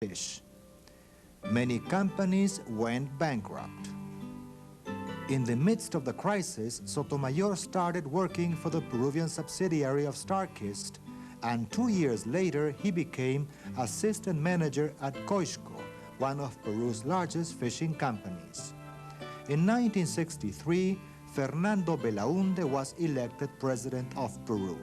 fish. Many companies went bankrupt. In the midst of the crisis, Sotomayor started working for the Peruvian subsidiary of XXth, and 2 years later he became assistant manager at Coixco, one of Peru's largest fishing companies. In 1963, Fernando Belaunde was elected president of Peru.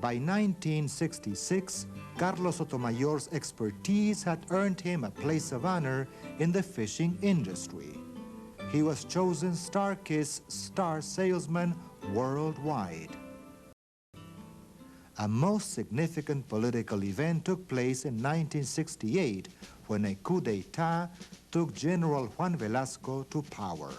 By 1966, Carlos Sotomayor's expertise had earned him a place of honor in the fishing industry. He was chosen XXth's star salesman worldwide. A most significant political event took place in 1968 when a coup d'etat took General Juan Velasco to power.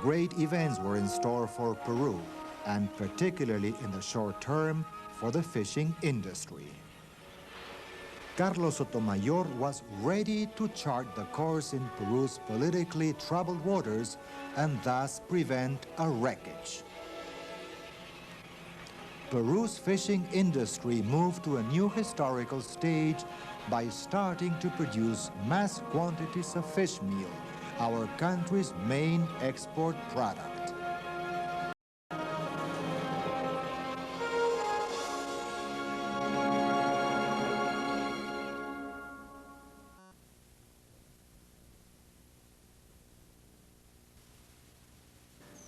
Great events were in store for Peru, and particularly in the short term, for the fishing industry. Carlos Sotomayor was ready to chart the course in Peru's politically troubled waters and thus prevent a wreckage. Peru's fishing industry moved to a new historical stage by starting to produce mass quantities of fishmeal, our country's main export product.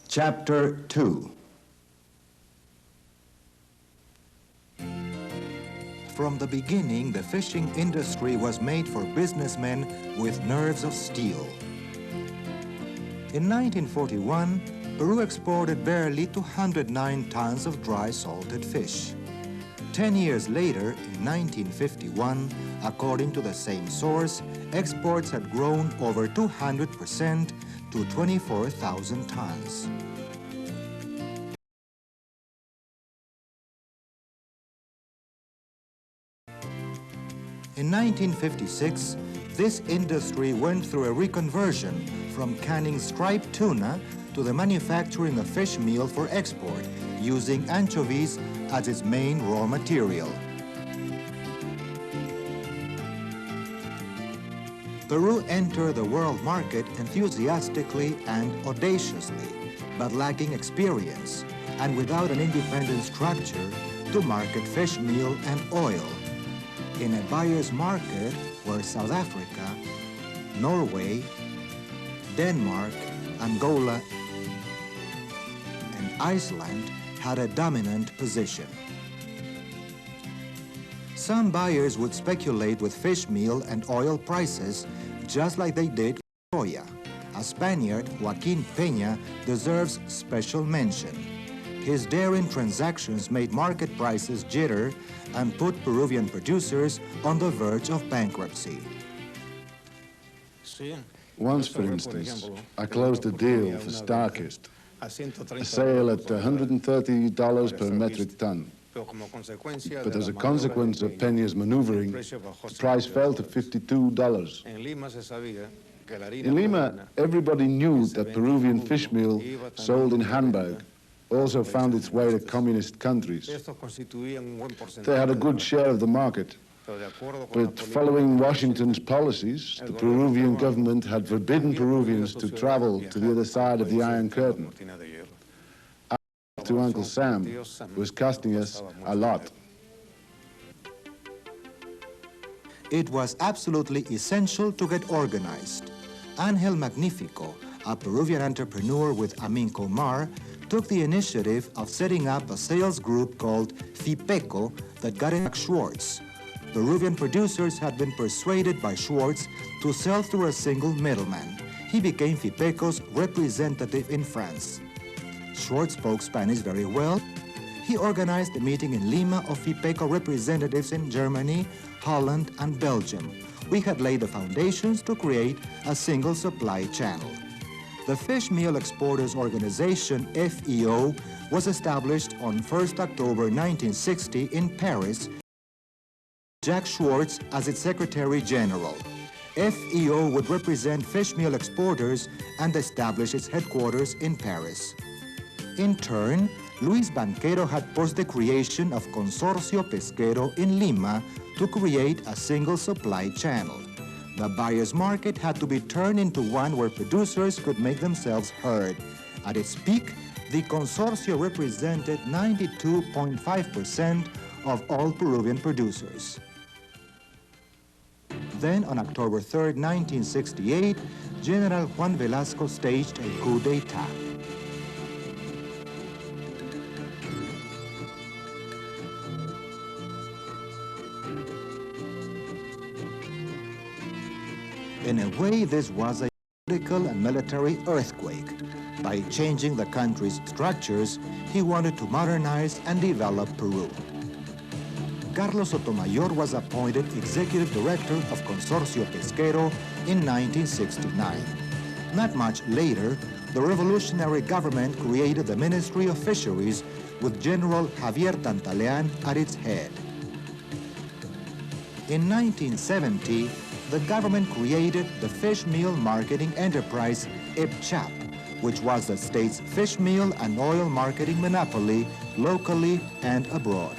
Chapter 2. From the beginning, the fishing industry was made for businessmen with nerves of steel. In 1941, Peru exported barely 209 tons of dry salted fish. 10 years later, in 1951, according to the same source, exports had grown over 200% to 24,000 tons. In 1956, this industry went through a reconversion from canning striped tuna to the manufacturing of fish meal for export, using anchovies as its main raw material. Peru entered the world market enthusiastically and audaciously, but lacking experience and without an independent structure to market fish meal and oil. In a buyer's market where South Africa, Norway, Denmark, Angola, and Iceland had a dominant position. Some buyers would speculate with fish meal and oil prices just like they did with soya. A Spaniard, Joaquin Peña, deserves special mention. His daring transactions made market prices jitter and put Peruvian producers on the verge of bankruptcy. Once, for instance, I closed a deal for XXth, a sale at $130 per metric ton. But as a consequence of Peña's maneuvering, the price fell to $52. In Lima, everybody knew that Peruvian fish meal sold in Hamburg also found its way to communist countries. They had a good share of the market. But following Washington's policies, the Peruvian government had forbidden Peruvians to travel to the other side of the Iron Curtain. To Uncle Sam was costing us a lot. It was absolutely essential to get organized. Angel Magnifico, a Peruvian entrepreneur with Amin Comar, took the initiative of setting up a sales group called FIPECO that got in Schwartz. Peruvian producers had been persuaded by Schwartz to sell through a single middleman. He became FIPECO's representative in France. Schwartz spoke Spanish very well. He organized a meeting in Lima of FIPECO representatives in Germany, Holland, and Belgium. We had laid the foundations to create a single supply channel. The Fish Meal Exporters Organization, FEO, was established on 1st October 1960 in Paris, Jack Schwartz as its Secretary General. FEO would represent fishmeal exporters and establish its headquarters in Paris. In turn, Luis Banquero had pushed the creation of Consorcio Pesquero in Lima to create a single supply channel. The buyer's market had to be turned into one where producers could make themselves heard. At its peak, the Consorcio represented 92.5% of all Peruvian producers. Then, on October 3, 1968, General Juan Velasco staged a coup d'etat. In a way, this was a political and military earthquake. By changing the country's structures, he wanted to modernize and develop Peru. Carlos Sotomayor was appointed executive director of Consorcio Pesquero in 1969. Not much later, the revolutionary government created the Ministry of Fisheries with General Javier Tantalean at its head. In 1970, the government created the Fishmeal Marketing Enterprise, XXth, which was the state's fishmeal and oil marketing monopoly locally and abroad.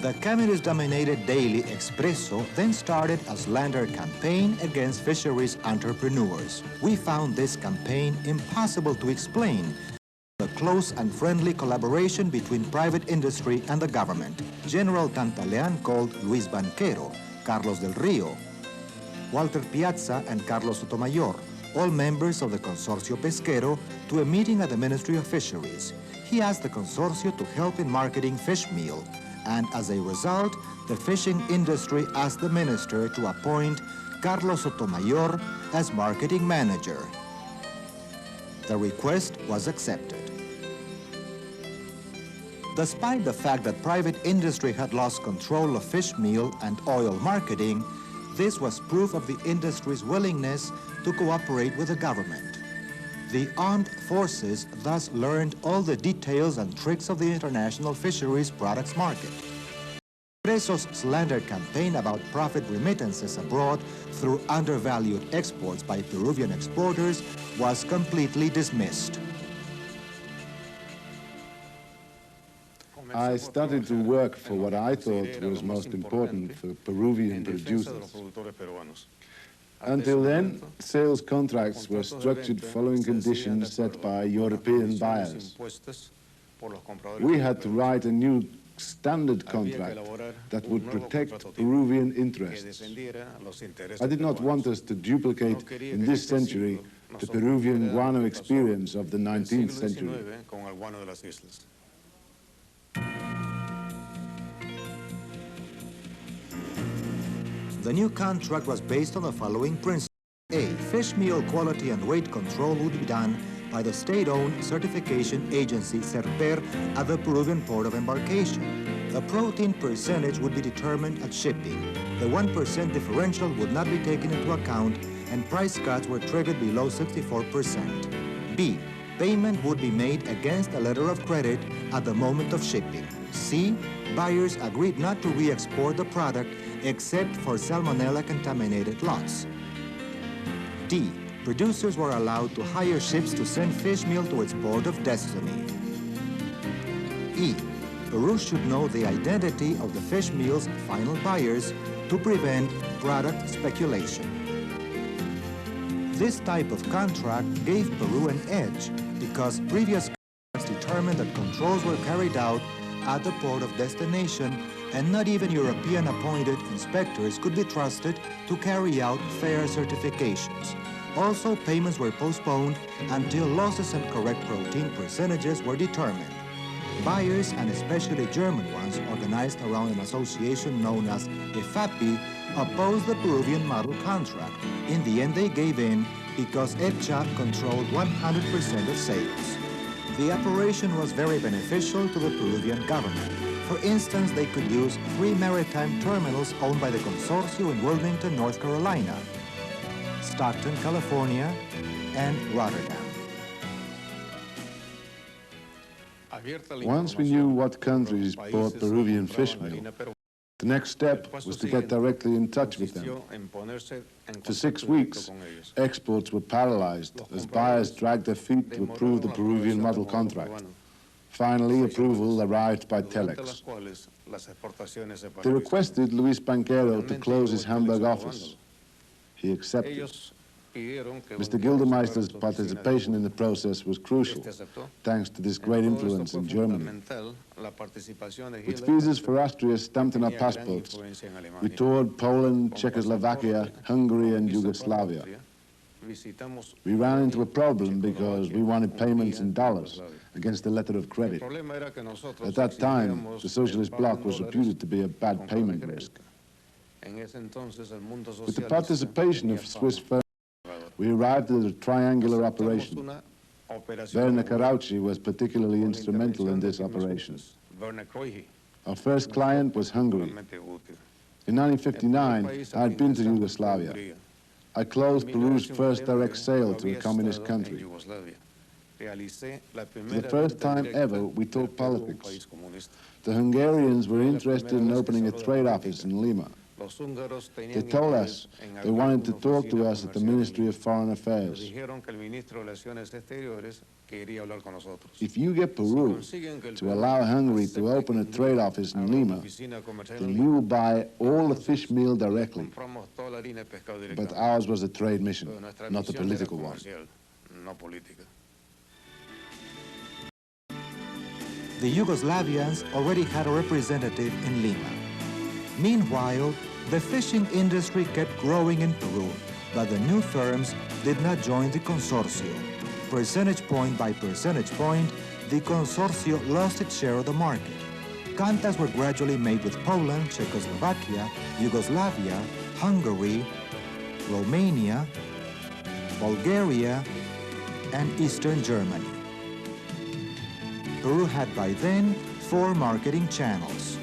The communist-dominated daily Expresso then started a slander campaign against fisheries entrepreneurs. We found this campaign impossible to explain. The close and friendly collaboration between private industry and the government. General Tantalean called Luis Banquero, Carlos del Rio, Walter Piazza, and Carlos Sotomayor, all members of the Consorcio Pesquero, to a meeting at the Ministry of Fisheries. He asked the Consorcio to help in marketing fishmeal, and as a result, the fishing industry asked the minister to appoint Carlos Sotomayor as marketing manager. The request was accepted. Despite the fact that private industry had lost control of fishmeal and oil marketing, this was proof of the industry's willingness to cooperate with the government. The armed forces thus learned all the details and tricks of the international fisheries products market. Expresso's slander campaign about profit remittances abroad through undervalued exports by Peruvian exporters was completely dismissed. I started to work for what I thought was most important for Peruvian producers. Until then, sales contracts were structured following conditions set by European buyers. We had to write a new standard contract that would protect Peruvian interests. I did not want us to duplicate in this century the Peruvian guano experience of the 19th century. The new contract was based on the following principles. A, fishmeal quality and weight control would be done by the state-owned certification agency CERPER at the Peruvian port of embarkation. The protein percentage would be determined at shipping. The 1% differential would not be taken into account, and price cuts were triggered below 64%. B, payment would be made against a letter of credit at the moment of shipping. C, buyers agreed not to re-export the product except for salmonella-contaminated lots. D, producers were allowed to hire ships to send fishmeal to its port of destiny. E, Peru should know the identity of the fishmeal's final buyers to prevent product speculation. This type of contract gave Peru an edge because previous contracts determined that controls were carried out at the port of destination, and not even European-appointed inspectors could be trusted to carry out fair certifications. Also, payments were postponed until losses and correct protein percentages were determined. Buyers, and especially German ones, organized around an association known as EFAPI, opposed the Peruvian model contract. In the end, they gave in because XXth controlled 100% of sales. The operation was very beneficial to the Peruvian government. For instance, they could use 3 maritime terminals owned by the Consorcio in Wilmington, North Carolina, Stockton, California, and Rotterdam. Once we knew what countries bought Peruvian fishmeal, The next step was to get directly in touch with them. For 6 weeks, exports were paralyzed as buyers dragged their feet to approve the Peruvian model contract. Finally, approval arrived by telex. They requested Luis Banquero to close his Hamburg office. He accepted. Mr. Gildemeister's participation in the process was crucial, thanks to this great influence in Germany. With visas for Austria stamped in our passports, we toured Poland, Czechoslovakia, Hungary, and Yugoslavia. We ran into a problem because we wanted payments in dollars against a letter of credit. At that time, the socialist bloc was reputed to be a bad payment risk. With the participation of Swiss firms, we arrived at a triangular operation. Werner Caraucci was particularly instrumental in this operation. Our first client was Hungary. In 1959, I had been to Yugoslavia. I closed Peru's first direct sale to a communist country. For the first time ever, we talked politics. The Hungarians were interested in opening a trade office in Lima. They told us they wanted to talk to us at the Ministry of Foreign Affairs. If you get Peru to allow Hungary to open a trade office in Lima, then you will buy all the fish meal directly. But ours was a trade mission, not a political one. The Yugoslavians already had a representative in Lima. Meanwhile, the fishing industry kept growing in Peru, but the new firms did not join the consorcio. Percentage point by percentage point, the consorcio lost its share of the market. Contacts were gradually made with Poland, Czechoslovakia, Yugoslavia, Hungary, Romania, Bulgaria, and Eastern Germany. Peru had by then 4 marketing channels.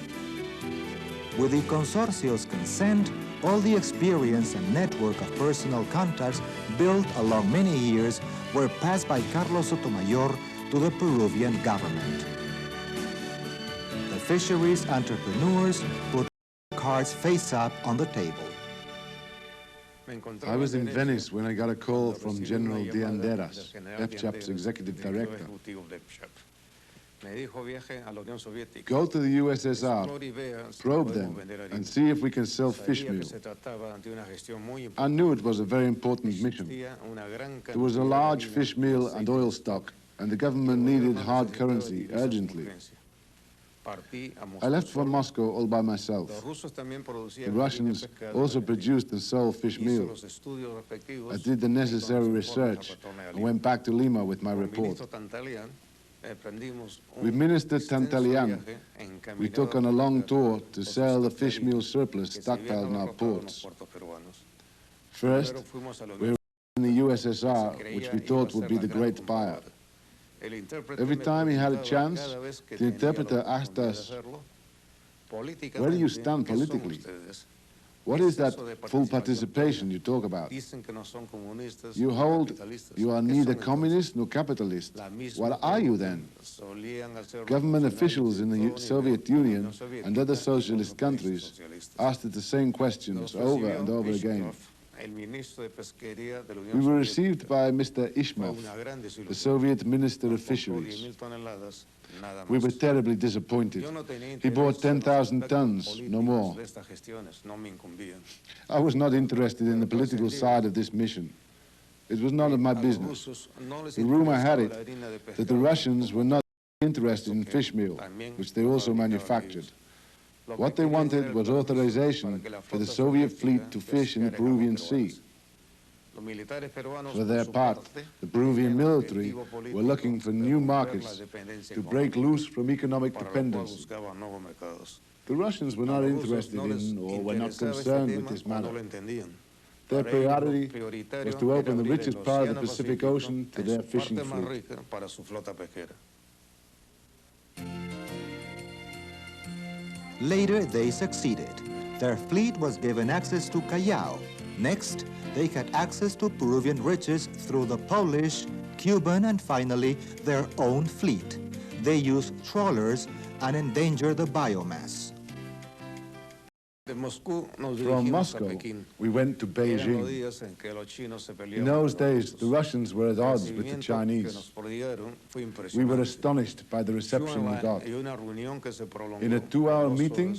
With the consorcio's consent, all the experience and network of personal contacts built along many years were passed by Carlos Sotomayor to the Peruvian government. The fisheries entrepreneurs put cards face up on the table. I was in Venice when I got a call from General de Anderas, FCHAP's executive director. Go to the USSR, probe them, and see if we can sell fishmeal. I knew it was a very important mission. There was a large fishmeal and oil stock, and the government needed hard currency urgently. I left for Moscow all by myself. The Russians also produced and sold fishmeal. I did the necessary research and went back to Lima with my report. We ministered Tantalian. We took on a long tour to sell the fishmeal surplus stockpiled in our ports. First, we were in the USSR, which we thought would be the great buyer. Every time he had a chance, the interpreter asked us, "Where do you stand politically? What is that full participation you talk about? You hold you are neither communist nor capitalist. What are you then?" Government officials in the Soviet Union and other socialist countries asked the same questions over and over again. We were received by Mr. Ishmov, the Soviet Minister of Fisheries. We were terribly disappointed. He bought 10,000 tons, no more. I was not interested in the political side of this mission. It was none of my business. The rumor had it that the Russians were not interested in fishmeal, which they also manufactured. What they wanted was authorization for the Soviet fleet to fish in the Peruvian Sea. For their part, the Peruvian military were looking for new markets to break loose from economic dependence. The Russians were not interested in or were not concerned with this matter. Their priority was to open the richest part of the Pacific Ocean to their fishing fleet. Later, they succeeded. Their fleet was given access to Callao. Next, they had access to Peruvian riches through the Polish, Cuban, and finally, their own fleet. They used trawlers and endangered the biomass. From Moscow, we went to Beijing. In those days, the Russians were at odds with the Chinese. We were astonished by the reception we got. In a 2-hour meeting,